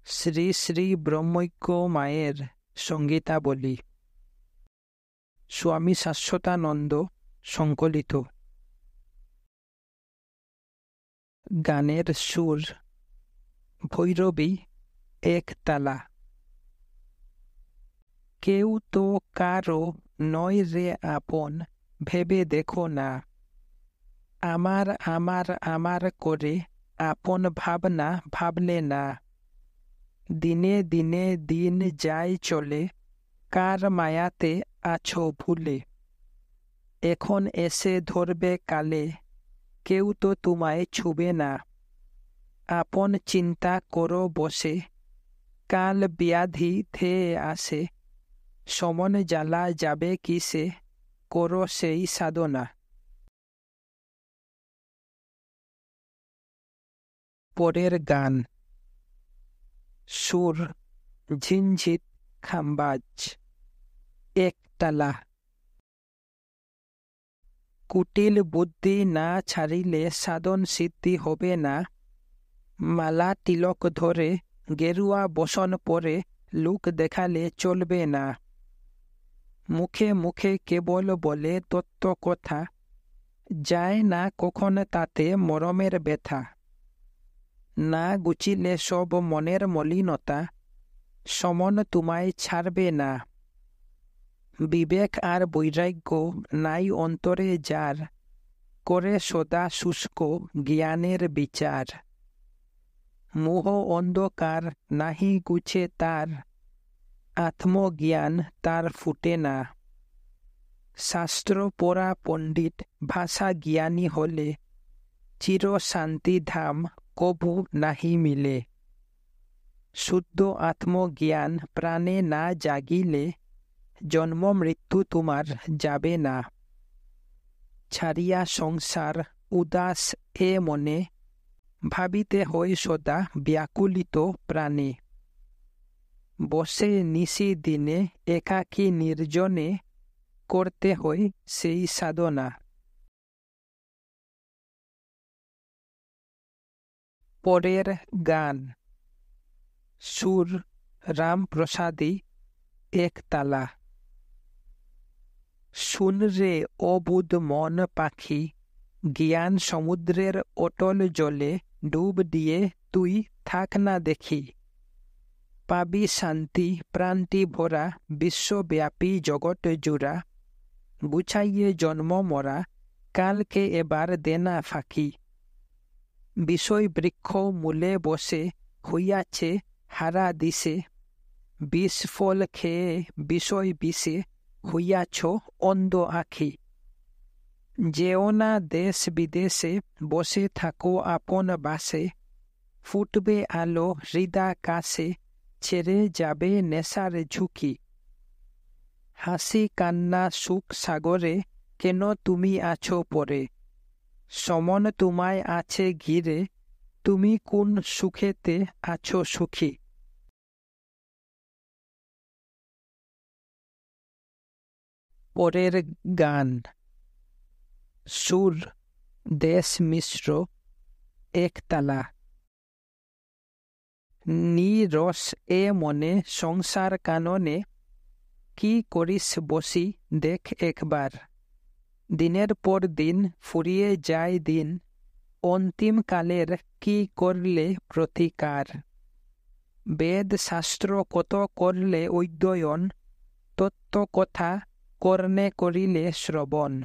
শ্রী শ্রী ব্রহ্মৈক্য মায়ের সঙ্গীতাবলী। স্বামী শাশ্বতানন্দ সংকলিত। গানের সুর ভৈরবী একতালা। কেউ তো কারো নয় রে আপন, ভেবে দেখো না। আমার আমার আমার করে আপন ভাবনা ভাবলে না। দিনে দিনে দিন যায় চলে, কার মায়াতে আছো ভুলে। এখন এসে ধরবে কালে, কেউ তো তোমায় ছুবে না। আপন চিন্তা করো বসে, কাল ব্যাধি ধেয়ে আসে। সমন জ্বালা যাবে কিসে, করো সেই সাধনা। পরের গান। সুর ঝিনঝিত খাম্বাজ। একতালা। কুটিল বুদ্ধি না ছাড়িলে সাধন সিদ্ধি হবে না। মালা তিলক ধরে গেরুয়া বসন পরে লুক দেখালে চলবে না। মুখে মুখে কেবল বলে তত্ত্ব কথা, যায় না কখন তাতে মরমের ব্যথা। না গুছিলে সব মনের মলিনতা, সমন তোমায় ছাড়বে না। বিবেক আর বৈরাগ্য নাই অন্তরে যার, করে সদা শুষ্ক জ্ঞানের বিচার। মোহ অন্ধকার নাহি গুছে তার, আত্মজ্ঞান তার ফুটে না। শাস্ত্র পড়া পণ্ডিত ভাষা জ্ঞানী হলে, চির শান্তি ধাম কভু নাহি মিলে। শুদ্ধ আত্মজ্ঞান প্রাণে না জাগিলে, জন্ম মৃত্যু তোমার যাবে না। ছাড়িয়া সংসার উদাস এ মনে, ভাবিতে হয় সদা ব্যাকুলিত প্রাণে। বসে নিশি দিনে একাকী নির্জনে, করতে হয় সেই সাধনা। পরের গান। সুর রামপ্রসাদী একতালা। শুন রে অবুধ মন পাখি, জ্ঞান সমুদ্রের অটল জলে ডুব দিয়ে তুই থাক না দেখি। পাবি শান্তি প্রান্তি ভরা বিশ্বব্যাপী জগৎ জুড়া। গুছাইয়ে জন্ম মরা, কালকে এবার দেনা ফাঁকি। বিষয় বৃক্ষ মূলে বসে হইয়াছে হারা দিশে। বিষ ফল খেয়ে বিষয় বিষে হইয়াছ অন্ধ আখি। যেও না দেশ বিদেশে, বসে থাকো আপন বাসে। ফুটবে আলো হৃদাকাশে, ছেড়ে যাবে নেশার ঝুঁকি। হাসি কান্না সুখ সাগরে, কেন তুমি আছো পরে। সমন তোমায় আছে ঘিরে, তুমি কোন সুখেতে আছো সুখী। পরের গান। সুর দেশ মিশ্র একতালা। নিরস এ মনে সংসার কাননে, কি করিস বসি দেখ একবার। দিনের পর দিন ফুরিয়ে যায় দিন, অন্তিম কালের কি করলে প্রতিকার। বেদ শাস্ত্র কত করলে অধ্যয়ন, তত্ত্ব কথা কর্ণে করিলে শ্রবণ।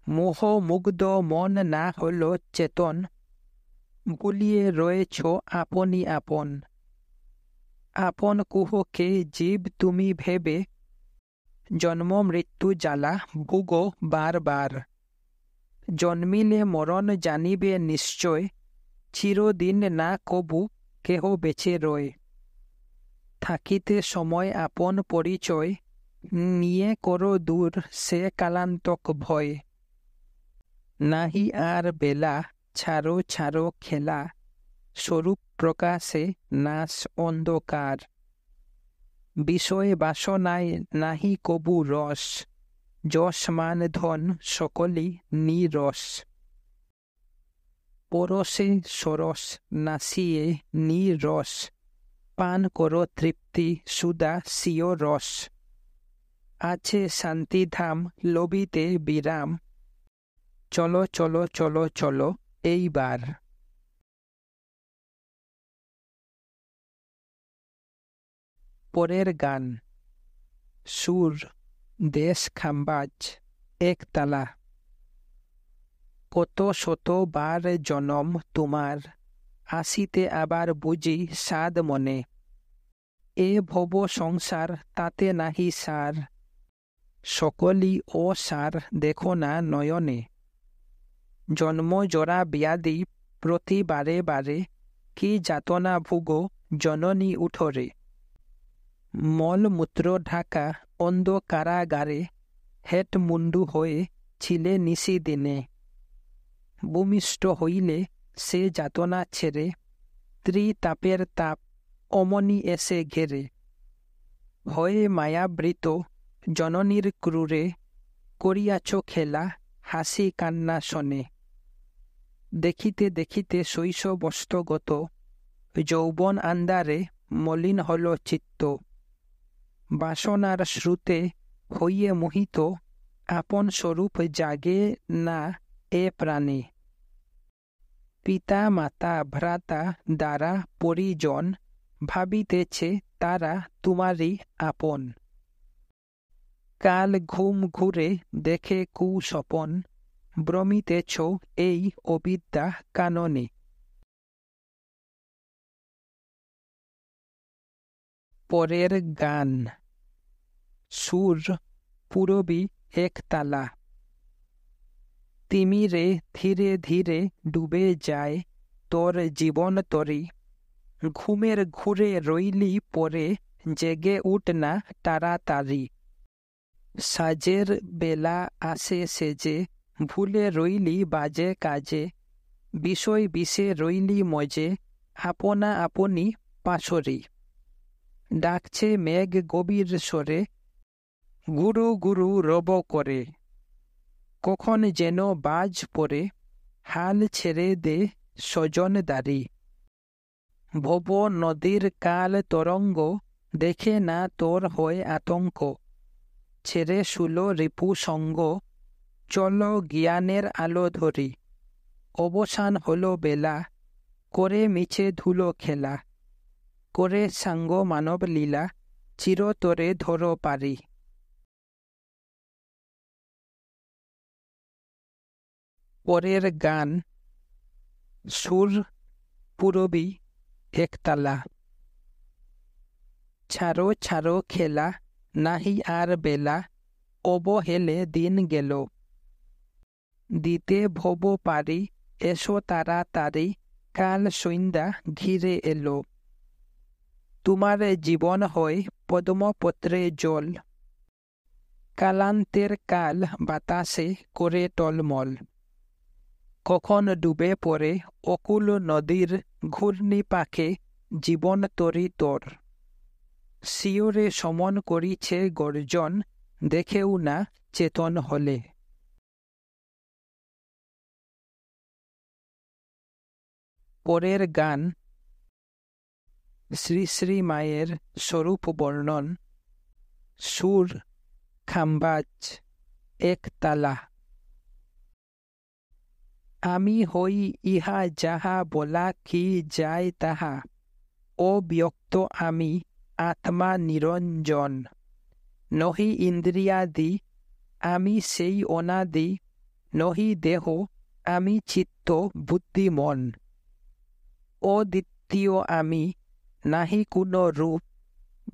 মোহ মুগ্ধ মন না হল চেতন, ভুলিয়ে রয়েছ আপনি আপন। আপন কুহকে জীব তুমি ভেবে, জন্ম মৃত্যু জ্বালা ভুগো বারবার। জন্মিলে মরণ জানিবে নিশ্চয়, চিরদিন না কবু কেহ বেঁচে রয়। থাকিতে সময় আপন পরিচয়, নিয়ে করো দূর সে কালান্তক ভয়। নাহি আর বেলা ছাড়ো ছাড়ো খেলা, স্বরূপ প্রকাশে নাশ অন্ধকার। বিষয় বাসনায় নাহি কবু রস, যশ মান ধন সকলই নিরস। পরশে সরস নাসিয়ে নিরস, পান করো তৃপ্তি সুদা সিও রস। আছে শান্তিধাম লবিতে বিরাম, চলো চলো চলো চলো এইবার। পরের গান। সুর দেশ খাম্বাজ একতালা। কত শত বার জনম তোমার, আসিতে আবার বুঝি সাদ মনে। এ ভব সংসার তাতে নাহি সার, সকলই অসার দেখো না নয়নে। জন্ম জরা ব্যাধি প্রতি বারে বারে, কি যাতনা ভুগো জননী উঠরে। মলমূত্র ঢাকা অন্ধ কারাগারে, হেট মুন্ডু হয়ে ছিলে নিশি দিনে। ভূমিষ্ঠ হইলে সে যাতনা ছেড়ে, ত্রিতাপের তাপ অমনি এসে ঘেরে। হয়ে মায়াবৃত জননীর ক্রুরে, করিয়াছ খেলা হাসি কান্না শোনে। দেখিতে দেখিতে শৈশবস্তগত, যৌবন আন্দারে মলিন হল চিত্ত। বাসনার শ্রুতে হইয়ে মোহিত, আপন স্বরূপ জাগে না এ প্রাণে। পিতা মাতা ভ্রাতা দ্বারা পরিজন, ভাবিতেছে তারা তোমারই আপন। কাল ঘুম ঘুরে দেখে কুস্বপন, ভ্রমিতেছ এই অবিদ্যা কাননে। পরের গান। সুর পূরবী একতালা। তিমিরে ধীরে ধীরে ডুবে যায় তোর জীবন তরি। ঘুমের ঘুরে রইলি পরে, জেগে উঠ না তাড়াতাড়ি। সাজের বেলা আসে সেজে, ভুলে রইলি বাজে কাজে। বিষয় বিষে রইলি মজে, আপনা আপনি পাশরি। ডাকছে মেঘ গভীর স্বরে, গুরু গুরু রব করে। কখন যেন বাজ পড়ে, হাল ছেড়ে দে স্বজনদারি। ভব নদীর কাল তরঙ্গ, দেখে না তোর হয় আতঙ্ক। ছেড়ে শুলো রিপু সঙ্গ, চলো জ্ঞানের আলো ধরি। অবসান হলো বেলা, করে মিছে ধুলো খেলা। করে সাঙ্গ মানব লীলা, চিরতরে ধরো পারি। পরের গান। সুর পূরবী একতালা। ছাড়ো ছাড়ো খেলা, নাহি আর বেলা। অবহেলে দিন গেল, দিতে ভব পারি। এসো তাড়াতাড়ি, কাল সন্ধ্যা ঘিরে এলো। তোমার জীবন হয় পদ্মপত্রে জল, কালান্তের কাল বাতাসে করে টলমল। কখন ডুবে পড়ে অকুল নদীর ঘূর্ণিপাকে জীবন তরি তোর। শিওরে সমন করিছে গর্জন, দেখেও না চেতন হলে। পরের গান। শ্রী শ্রী মায়ের স্বরূপ বর্ণন। সুর খাম্বাজ একতালা। আমি হই ইহা যাহা বলা কি যায় তাহা, অব্যক্ত আমি আত্মা নিরঞ্জন। নহি ইন্দ্রিয়াদি আমি সেই অনাদি, নহি দেহ আমি চিত্ত বুদ্ধি মন। অদ্বিতীয় আমি, নাহি কোনো রূপ,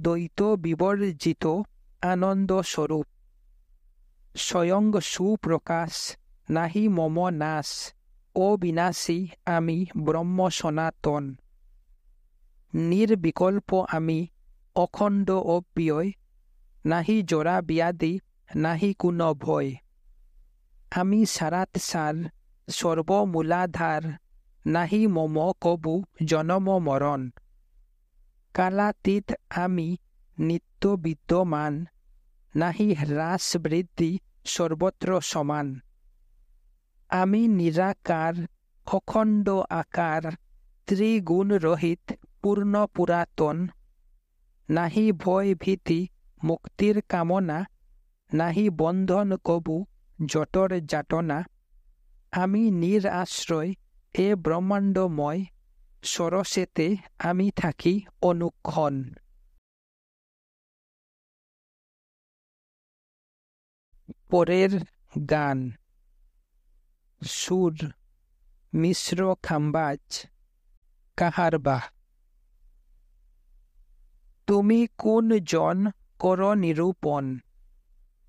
দ্বৈত বিবর্জিত আনন্দ স্বরূপ। স্বয়ং সুপ্রকাশ, নাহি মম নাশ, অবিনাশী আমি ব্রহ্ম সনাতন। নির্বিকল্প আমি, অখণ্ড অব্যয়, নাহি জরা ব্যাধি, নাহি কোনো ভয়। আমি সারাৎসার, সর্বমূলাধার, নাহি মম কবু জনম মরণ। কালাতীত আমি, নিত্য বিদ্যমান, নাহি হ্রাস বৃদ্ধি সর্বত্র সমান। আমি নিরাকার, অখণ্ড আকার, ত্রিগুণ রহিত, পূর্ণ পুরাতন, নাহি ভয় ভীতি মুক্তির কামনা, নাহি বন্ধন কবু জটর যাতনা। আমি নির আশ্রয় এ ব্রহ্মাণ্ডময়, সরসেতে আমি থাকি অনুক্ষণ। পরের গান। সুর মিশ্র খাম্বাজ, কাহারবা। তুমি কোন জন কর নিরূপণ,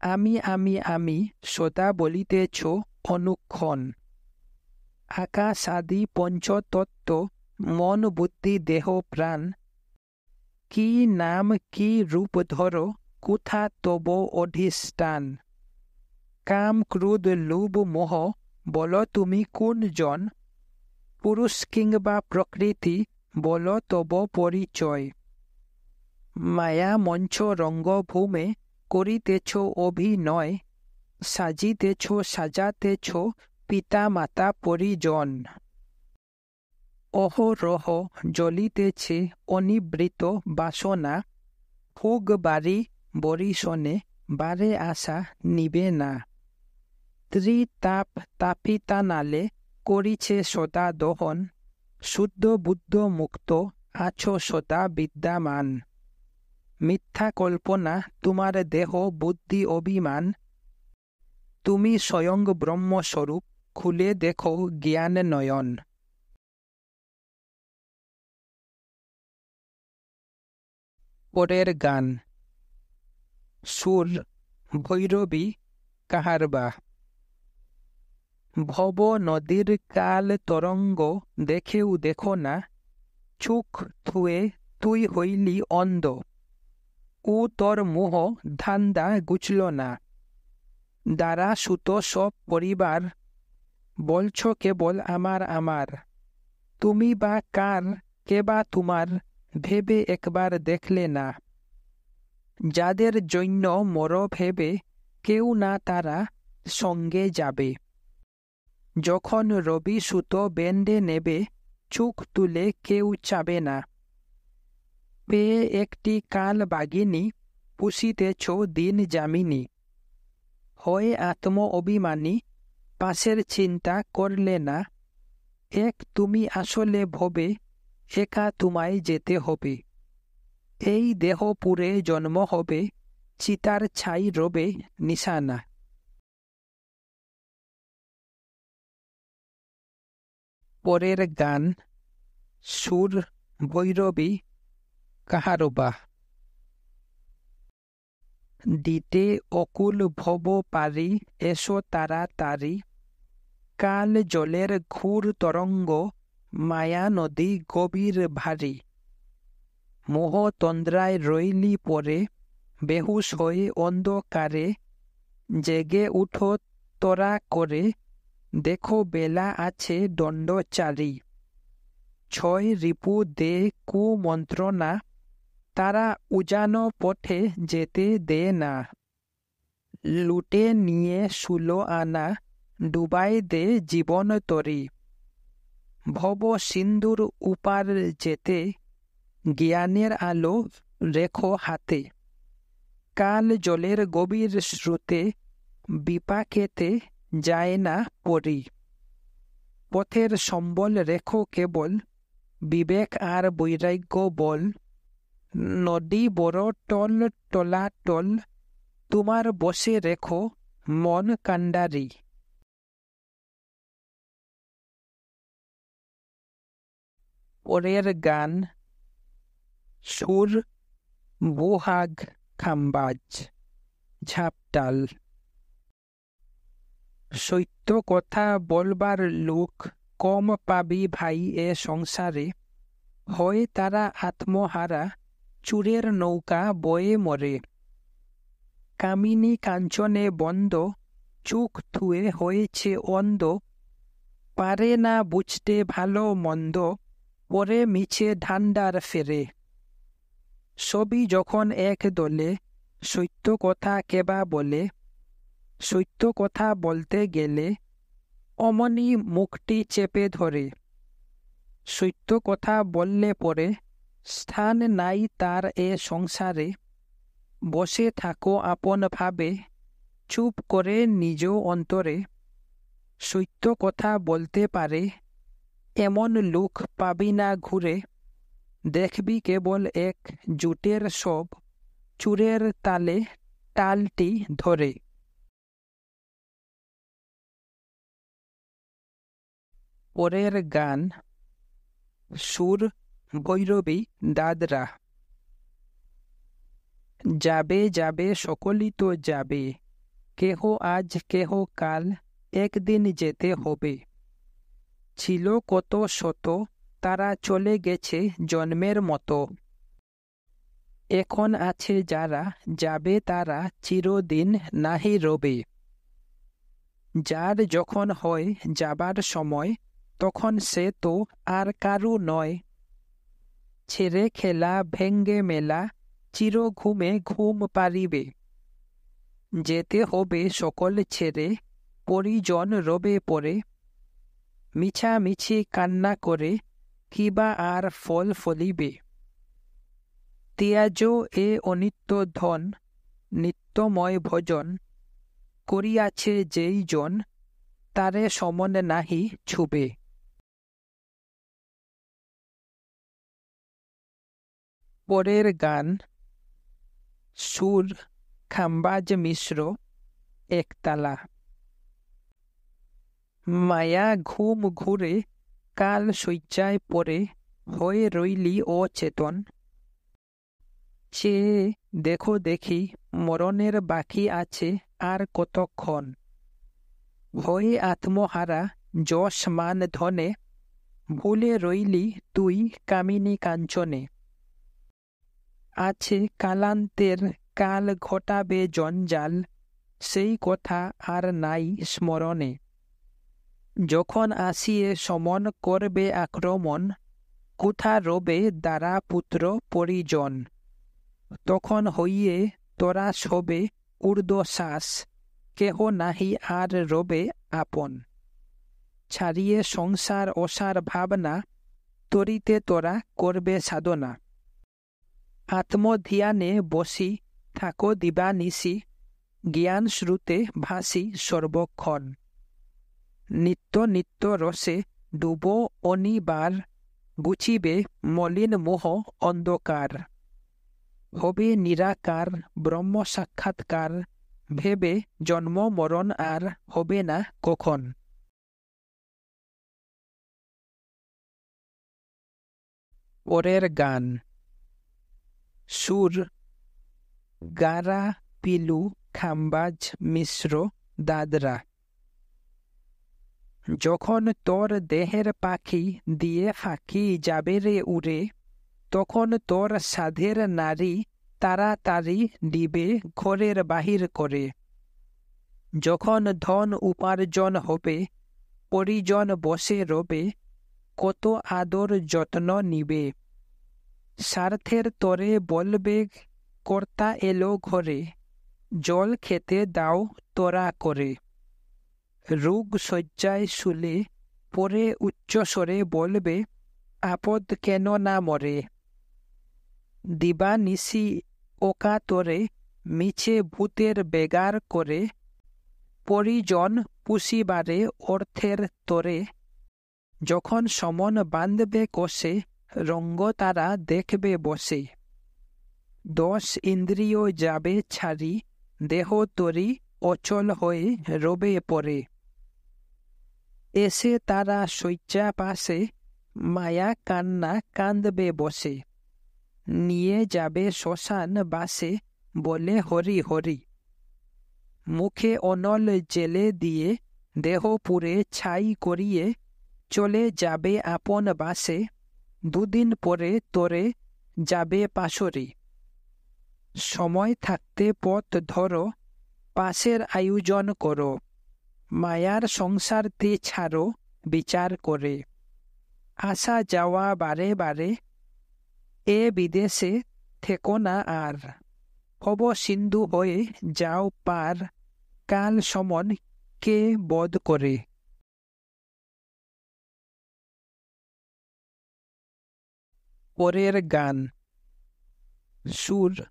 আমি সদা বলিতেছ অনুক্ষণ। আকাশাদি পঞ্চতত্ত্ব মন বুদ্ধি দেহ প্রাণ, কি নাম কি রূপ ধর কোথা তব অধিষ্ঠান। কাম ক্রোধ লোভ মোহ বল তুমি কোন জন, পুরুষ কিংবা প্রকৃতি বল তব পরিচয়। মায়া মঞ্চ রঙ্গভূমে করিতেছ অভিনয়, সাজিতেছ সাজাতেছ পিতা মাতা পরিজন। অহরহ জ্বলিতেছে অনিবৃত বাসনা, ভোগ বাড়ি বরিশনে বারে আশা নিবে না। ত্রিতাপ তাপিতা নালে করিছে সদা দহন, শুদ্ধ বুদ্ধ মুক্ত আছো সদা বিদ্যামান। মিথ্যা কল্পনা তোমার দেহ বুদ্ধি অভিমান, তুমি স্বয়ং ব্রহ্মস্বরূপ খুলে দেখো জ্ঞান নয়ন। পরের গান। সুর ভৈরবী, কাহারবা। ভব নদীর কাল তরঙ্গ দেখেও দেখো না, চোখ থুয়ে তুই হইলি অন্ধ। ও তোর মোহ ধান্দা গুছল না, দ্বারা সুত সব পরিবার, বলছ কেবল আমার আমার। তুমি বা কার কে বা তোমার ভেবে একবার দেখলে না। যাদের জন্য মর ভেবে কেউ না তারা সঙ্গে যাবে। যখন রবি সুত বেন্ডে নেবে চোখ তুলে কেউ চাবে না। পেয়ে একটি কাল বাগিনী পুষিতেছ দিন যামিনী। হয় আত্ম অভিমানী পাশের চিন্তা করলে না। এক তুমি আসলে ভবে একা তোমায় যেতে হবে। এই দেহ পুরে জন্ম হবে, চিতার ছাই রবে নিশানা। পরের গান। সুর ভৈরবী, কাহারবা। দিতে অকুল ভব পারি এসো তাড়াতাড়ি, কাল জলের ঘুর তরঙ্গ মায়া নদী গভীর ভারী। মোহ তন্দ্রায় রইলি পরে বেহুশ হয়ে অন্ধকারে, জেগে উঠো তরা করে দেখো বেলা আছে দণ্ডচারী। ছয় রিপু দে কুমন্ত্রণা, তারা উজানো পথে যেতে দে না। লুটে নিয়ে 16 আনা ডুবাই দে জীবন তরি। ভব সিন্ধুর উপার যেতে জ্ঞানের আলো রেখো হাতে। কাল জলের গভীর স্রোতে বিপাকেতে যায় না পরি। পথের সম্বল রেখো কেবল বিবেক আর বৈরাগ্য বল। নদী বড় টল টলাটল, তোমার বসে রেখো মন কান্ডারি। পরের গান। সুর বোহাগ খাম্বাজ, ঝাপটাল। সত্য কথা বলবার লোক কম পাবি ভাই এ সংসারে। হয় তারা আত্মহারা, চুরের নৌকা বয়ে মরে। কামিনী কাঞ্চনে বন্ধ, চোখ থুয়ে হয়েছে অন্ধ। পারে না বুঝতে ভালো মন্দ, পরে মিছে ধান্দার ফেরে। সবই যখন এক দলে, সত্য কথা কেবা বলে। সত্য কথা বলতে গেলে অমনি মুখটি চেপে ধরে। সত্য কথা বললে পরে স্থান নাই তার এ সংসারে, বসে থাকো আপন ভাবে, চুপ করে নিজ অন্তরে। সত্য কথা বলতে পারে, এমন লোক পাবি না ঘুরে। দেখবি কেবল এক জুটের সব, চুরের তালে টালটি ধরে। পরের গান। সুর ভৈরবী দাদরা। যাবে যাবে সকলই তো যাবে, কেহ আজ কেহ কাল, একদিন যেতে হবে। ছিল কত শত, তারা চলে গেছে জন্মের মতো। এখন আছে যারা, যাবে তারা চিরদিন নাহি রবে। যার যখন হয় যাবার সময়, তখন সে তো আর কারু নয়। ছেড়ে খেলা ভেঙ্গে মেলা, চির ঘুমে ঘুম পারিবে। যেতে হবে সকল ছেড়ে, পরিজন রবে পরে। মিছামিছি কান্না করে, কিবা আর ফল ফলিবে। ত্যাজ এ অনিত্য ধন, নিত্যময় ভজন। করিয়াছে যেই জন, তারে সমন নাহি ছুবে। পরের গান। সুর খাম্বাজ মিশ্র, একতালা। মায়া ঘুম ঘুরে, কাল শয্যায় পড়ে, হয়ে রইলি অচেতন। চেয়ে দেখো দেখি, মরণের বাকি আছে আর কতক্ষণ। হয়ে আত্মহারা, যশ মান ধনে, ভুলে রইলি তুই কামিনী কাঞ্চনে। আছে কালান্তের, কাল ঘটাবে জঞ্জাল, সেই কথা আর নাই স্মরণে। যখন আসিয়ে সমন করবে আক্রমণ, কোথা রবে দ্বারা পুত্র পরিজন। তখন হইয়ে তোরা সবে ঊর্ধ্বশ্বাস, কেহ নাহি আর রবে আপন। ছাড়িয়ে সংসার অসার ভাবনা, তরিতে তোরা করবে সাধনা। আত্মধ্যানে বসি থাকো দিবানিশি, জ্ঞান শ্রুতে ভাসি সর্বক্ষণ। নিত্য নিত্য রসে ডুবো অনিবার, গুছিবে মলিন মোহ অন্ধকার। হবে নিরাকার ব্রহ্ম সাক্ষাৎকার, ভেবে জন্ম মরণ আর হবে না কখন। পরের গান। সুর গারা পিলু খাম্বাজ মিশ্র, দাদরা। যখন তোর দেহের পাখি দিয়ে ফাঁকি যাবে রে উড়ে, তখন তোর সাধের নারী তাড়াতাড়ি দিবে ঘরের বাহির করে। যখন ধন উপার্জন হবে, পরিজন বসে রবে, কত আদর যত্ন নিবে। স্বার্থের তরে বলবে কর্তা এলো ঘরে, জল খেতে দাও তোরা করে। রোগ শয্যায় শুলে পরে উচ্চস্বরে বলবে, আপদ কেন না মরে। দিবানিশি অকাতরে, মিছে ভূতের বেগার করে। পরিজন পুষিবারে অর্থের তরে, যখন সমন বাঁধবে কষে, রঙ্গ তারা দেখবে বসে। 10 ইন্দ্রিয় যাবে ছাড়ি, দেহ তরি অচল হয়ে রবে পরে। এসে তারা শয্যা পাশে, মায়া কান্না কাঁদবে বসে। নিয়ে যাবে শ্মশান বাসে, বলে হরি হরি। মুখে অনল জেলে দিয়ে, দেহ পুড়ে ছাই করিয়ে, চলে যাবে আপন বাসে। দুদিন পরে তোরে যাবে পাশরি। সময় থাকতে পথ ধরো, পাশের আয়োজন করো। মায়ার সংসারতে ছাড়ো বিচার করে। আসা যাওয়া বারে বারে, এ বিদেশে থেকো না আর। হব সিন্ধু হয়ে যাও পার, কাল সমন কে বধ করে। পরের গান। সুর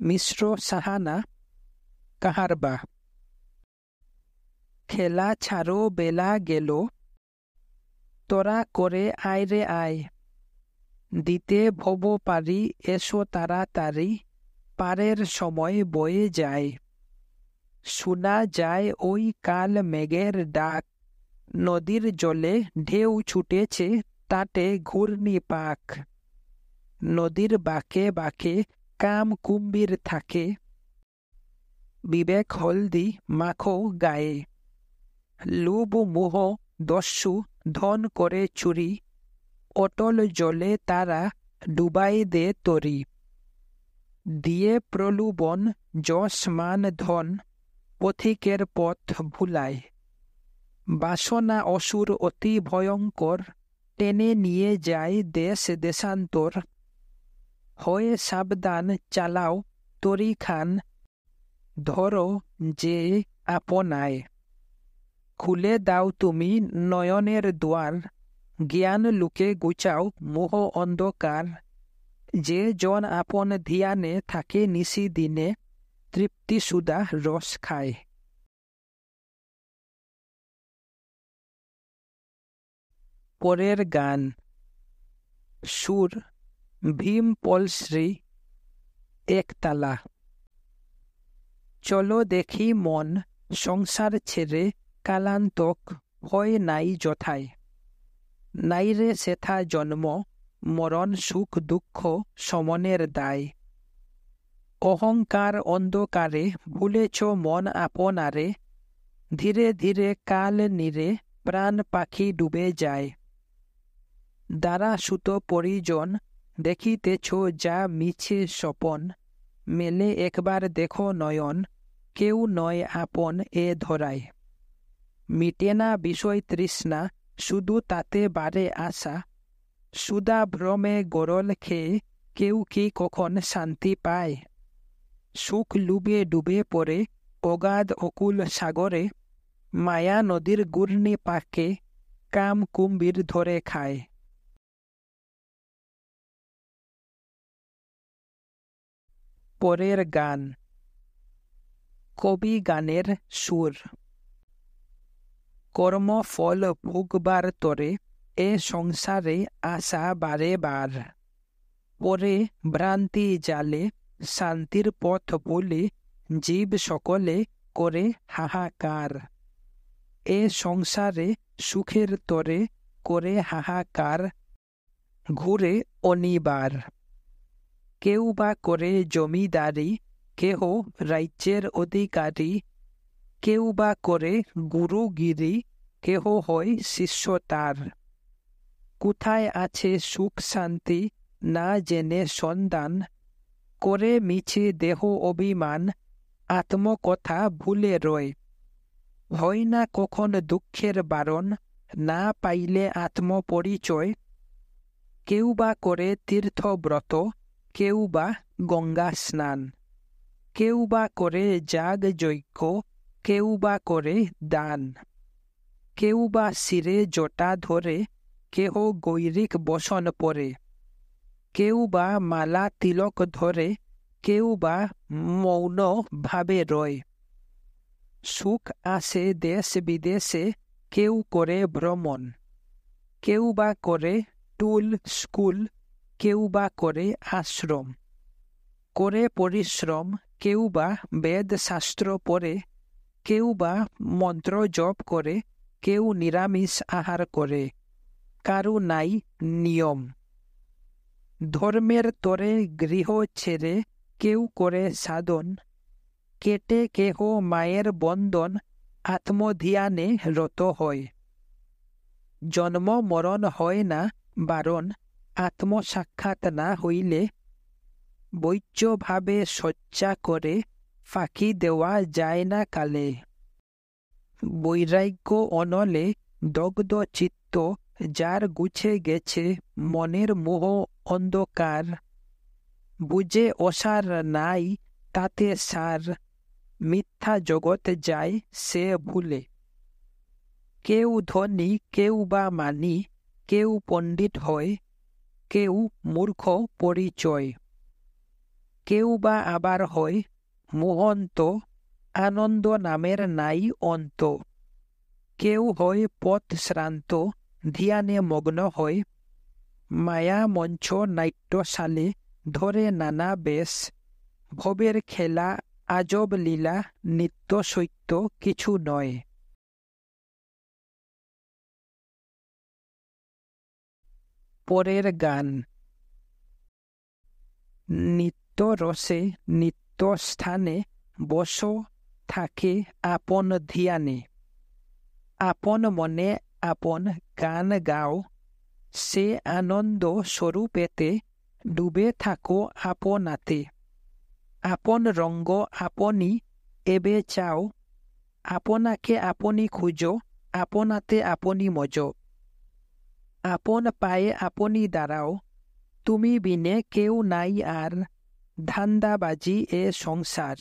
মিশ্র সাহানা কাহারবা। খেলা ছাড়ো বেলা গেল, তোরা করে আয় রে আয়। দিতে ভব পারি এসো তাড়াতাড়ি, পারের সময় বয়ে যায়। শোনা যায় ওই কাল মেঘের ডাক, নদীর জলে ঢেউ ছুটেছে তাতে ঘূর্ণি পাক। নদীর বাঁকে বাঁকে কাম কুম্ভীর থাকে, বিবেক হলদি মাখো গায়ে। লোভ মোহ দস্যু ধন করে চুরি, অটল জলে তারা ডুবাই দে তরি। দিয়ে প্রলোভন যশ মান ধন, পথিকের পথ ভুলায়। বাসনা অসুর অতি ভয়ঙ্কর, টেনে নিয়ে যায় দেশ দেশান্তর। হয়ে সাবধান চালাও তরি খান, ধরো যে আপনায়। খুলে দাও তুমি নয়নের দুয়ার, জ্ঞান লুকে গুচাও মোহ অন্ধকার। যে জন আপন ধ্যানে থাকে নিশি দিনে, তৃপ্তি সুধা রস খায়। পরের গান। সুর ভীম পলশ্রী একতালা। চলো দেখি মন সংসার ছেড়ে কালান্তক হয় নাই যথায়। নাই রে সেথা জন্ম মরণ সুখ দুঃখ সমনের দায়। অহংকার অন্ধকারে ভুলেছ মন আপনারে, ধীরে ধীরে কাল নীরে প্রাণ পাখি ডুবে যায়। দ্বারা সুত পরিজন দেখিতেছ যা মিছে স্বপন, মেলে একবার দেখো নয়ন, কেউ নয় আপন এ ধরায়। মিটে না বিষয় তৃষ্ণা শুধু তাতে বাড়ে আশা, সুধা ভ্রমে গরল খেয়ে কেউ কি কখন শান্তি পায়। সুখ লুবে ডুবে পড়ে অগাধ অকুল সাগরে, মায়া নদীর ঘূর্ণি পাকে কাম কুম্ভীর ধরে খায়। পরের গান। কবি গানের সুর। কর্ম ফল ভোগবার তরে এ সংসারে আশা বারে বার। পরে ভ্রান্তি জালে শান্তির পথ বলে জীব সকলে করে হাহাকার। এ সংসারে সুখের তরে করে হাহাকার, ঘুরে অনিবার। কেউ বা করে জমিদারি, কেহ রাজ্যের অধিকারী। কেউ বা করে গুরুগিরি, কেহ হয় শিষ্য তার। কোথায় আছে সুখ শান্তি না জেনে সন্ধান, করে মিছে দেহ অভিমান, আত্মকথা ভুলে রয়। হয় না কখন দুঃখের বারণ, না পাইলে আত্মপরিচয়। কেউ বা করে তীর্থব্রত, কেউ বা গঙ্গা স্নান। কেউ বা করে যাগ যজ্ঞ, কেউ বা করে দান। কেউ বা শিরে জটা ধরে, কেহ গৈরিক বসন পরে। কেউ বা মালা তিলক ধরে, কেউ বা মৌন ভাবে রয়। সুখ আসে দেশ বিদেশে, কেউ করে ভ্রমণ। কেউ বা করে টুল স্কুল, কেউ বা করে আশ্রম। করে পরিশ্রম কেউ বা বেদ শাস্ত্র পড়ে। কেউ বা মন্ত্র জপ করে, কেউ নিরামিষ আহার করে। কারু নাই নিয়ম। ধর্মের তরে গৃহ ছেড়ে কেউ করে সাধন। কেটে কেহ মায়ের বন্দন, আত্মধিয়ানে রত হয়। জন্ম মরণ হয় না বারণ, আত্মসাক্ষাৎ না হইলে। বৈজ্যভাবে শয্যা করে ফাঁকি দেওয়া যায় না কালে। বৈরাগ্য অনলে দগ্ধ চিত্ত, যার গুছে গেছে মনের মোহ অন্ধকার। বুঝে অসার নাই তাতে সার, মিথ্যা জগৎ যায় সে ভুলে। কেউ ধনী কেউ বা মানি, কেউ পণ্ডিত হয়। কেউ মূর্খ পরিচয়। কেউ বা আবার হয় মোহন্ত, আনন্দ নামের নাই অন্ত। কেউ হয় পথ শ্রান্ত, ধ্যানে মগ্ন হয়। মায়া মঞ্চ নাট্যশালে ধরে নানা বেশ। ভবের খেলা আজব লীলা, নিত্য সত্য কিছু নয়। পরের গান। নিত্য রসে নিত্য স্থানে বস থাকে আপন ধ্যানে। আপন মনে আপন গান গাও, সে আনন্দ স্বরূপেতে ডুবে থাকো আপনাতে। আপন রঙ্গ আপনি এবে চাও, আপনাকে আপনি খুঁজো, আপনাতে আপনি মজো। আপন পায়ে আপনি দাঁড়াও, তুমি বিনে কেউ নাই আর। ধান্দাবাজি এ সংসার,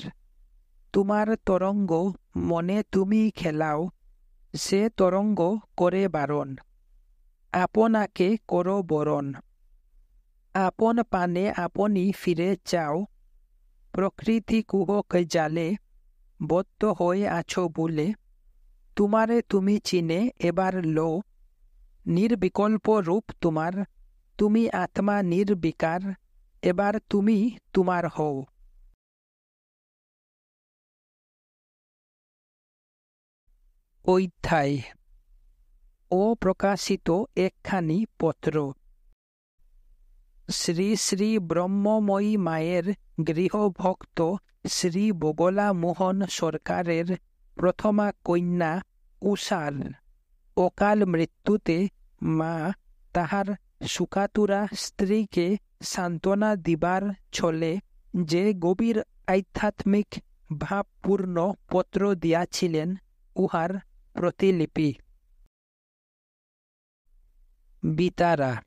তোমার তরঙ্গ মনে তুমি খেলাও, সে তরঙ্গ করে বারণ। আপনাকে করো বরণ। আপন পানে আপনি ফিরে চাও, প্রকৃতি কুহক জালে বদ্ধ হয়ে আছো বলে। তোমারে তুমি চিনে এবার লো, নির্বিকল্প রূপ তোমার। তুমি আত্মা নির্বিকার, এবার তুমি তোমার হও। অধ্যায়। অপ্রকাশিত একখানি পত্র। শ্রী শ্রী ব্রহ্মময়ী মায়ের গৃহভক্ত শ্রী বগলা মোহন সরকারের প্রথমা কন্যা উষার অকাল মৃত্যুতে মা তাহার সুকাতুরা স্ত্রীকে সান্ত্বনা দিবার ছলে যে গভীর আধ্যাত্মিক ভাবপূর্ণ পত্র দিয়াছিলেন, উহার প্রতিলিপি। বিতারা,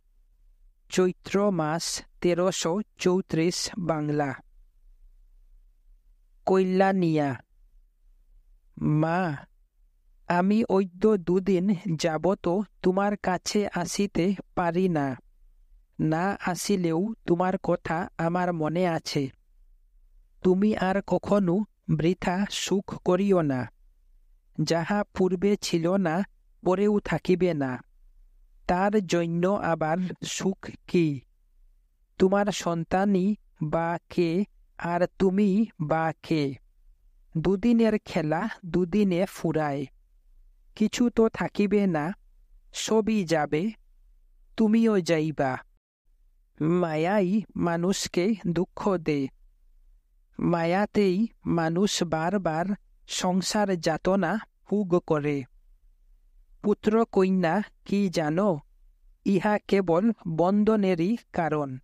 চৈত্র মাস 1334 বাংলা। কল্যাণিয়া। মা, আমি ঐদ্য দুদিন যাবত তোমার কাছে আসিতে পারি না। না আসিলেও তোমার কথা আমার মনে আছে। তুমি আর কখনো বৃথা সুখ করিও না। যাহা পূর্বে ছিল না, পরেও থাকিবে না। তার জন্য আবার সুখ কি? তোমার সন্তানই বা কে, আর তুমি বা কে? দুদিনের খেলা দুদিনে ফুরায়। কিছু তো থাকিবে না, সবই যাবে, তুমিও যাইবা। মায়াই মানুষকে দুঃখ দে। মায়াতেই মানুষ বারবার সংসার যাতনা ভোগ করে। পুত্র কন্যা কি জানো? ইহা কেবল বন্ধনেরই কারণ।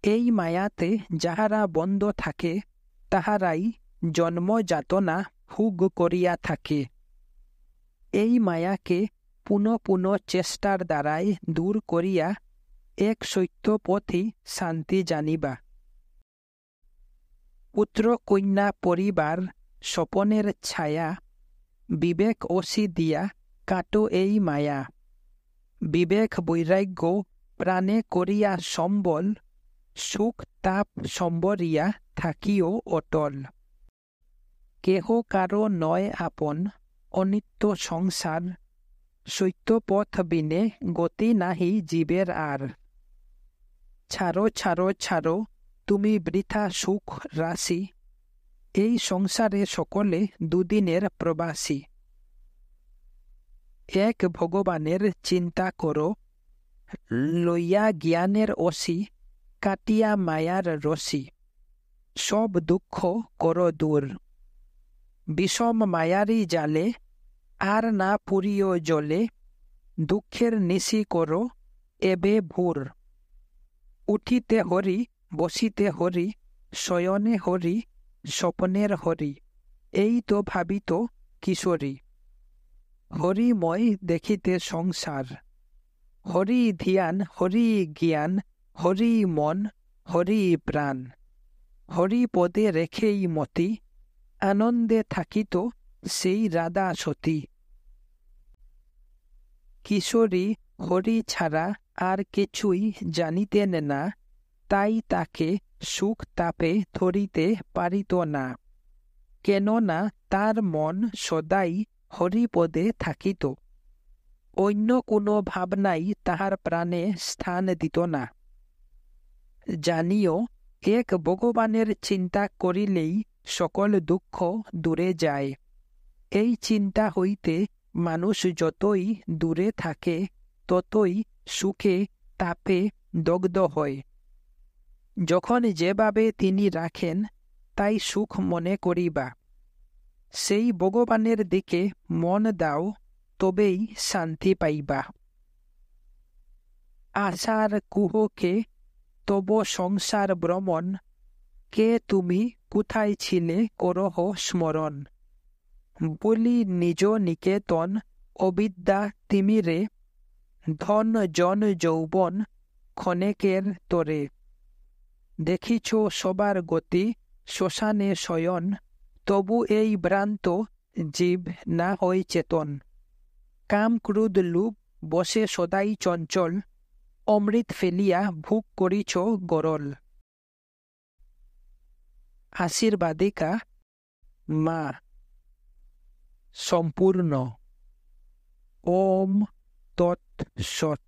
এই মায়াতে যাহারা বন্ধ থাকে, তাহারাই জন্ম যাতনা ভোগ করিয়া থাকে। এই মায়াকে পুনঃ পুনঃ চেষ্টার দ্বারাই দূর করিয়া এক সত্য পথই শান্তি জানিবা। পুত্র কন্যা পরিবার স্বপনের ছায়া, বিবেক অসি দিয়া কাটো এই মায়া। বিবেক বৈরাগ্য প্রাণে করিয়া সম্বল, সুখ তাপ সম্বরিয়া থাকিও অটল। কেহ কারো নয় আপন, অনিত্য সংসার। সত্যপথ বিনে গতি নাহি জীবের আর। ছাড়ো ছাড়ো ছাড়ো তুমি বৃথা সুখ রাশি, এই সংসারে সকলে দুদিনের প্রবাসী। এক ভগবানের চিন্তা করো, লইয়া জ্ঞানের অসি, কাটিয়া মায়ার রশি। সব দুঃখ করো দূর, বিষম মায়ারি জালে, আর না পুরিও জলে। দুঃখের নিশি করো এবে ভোর। উঠিতে হরি, বসিতে হরি, শয়নে হরি, স্বপ্নের হরি। এই তো ভাবিত কিশোরী। হরিময় দেখিতে সংসার। হরি ধ্যান, হরি জ্ঞান, হরি মন, হরি প্রাণ। হরি পদে রেখেই মতি, আনন্দে থাকিত সেই রাধা সতী। কিশোরী হরি ছাড়া আর কিছুই জানিতেন না, তাই তাকে সুখ তাপে ধরিতে পারিত না, কেননা তার মন সদাই হরিপদে থাকিত। অন্য কোনো ভাবনাই তাহার প্রাণে স্থান দিত না। জানিও, এক ভগবানের চিন্তা করিলেই সকল দুঃখ দূরে যায়। এই চিন্তা হইতে মানুষ যতই দূরে থাকে, ততই সুখে তাপে দগ্ধ হয়। যখন যেভাবে তিনি রাখেন, তাই সুখ মনে করিবা। সেই ভগবানের দিকে মন দাও, তবেই শান্তি পাইবা। আশার কুহকে তব সংসার ভ্রমণ, কে তুমি কোথায় ছিলে করহ স্মরণ। বলি নিজ নিকেতন অবিদ্যা তিমিরে, ধন জন যৌবন ক্ষণেকের তরে। দেখিছ সবার গতি শ্মশানে শয়ন, তবু এই ভ্রান্ত জীব না হয় চেতন। কাম ক্রোধ লোভ বসে সদাই চঞ্চল, অমৃত ফেলিয়া ভোগ করিছ গরল। আশীর্বাদিকা মা। সম্পূর্ণ। ওম তৎ সৎ।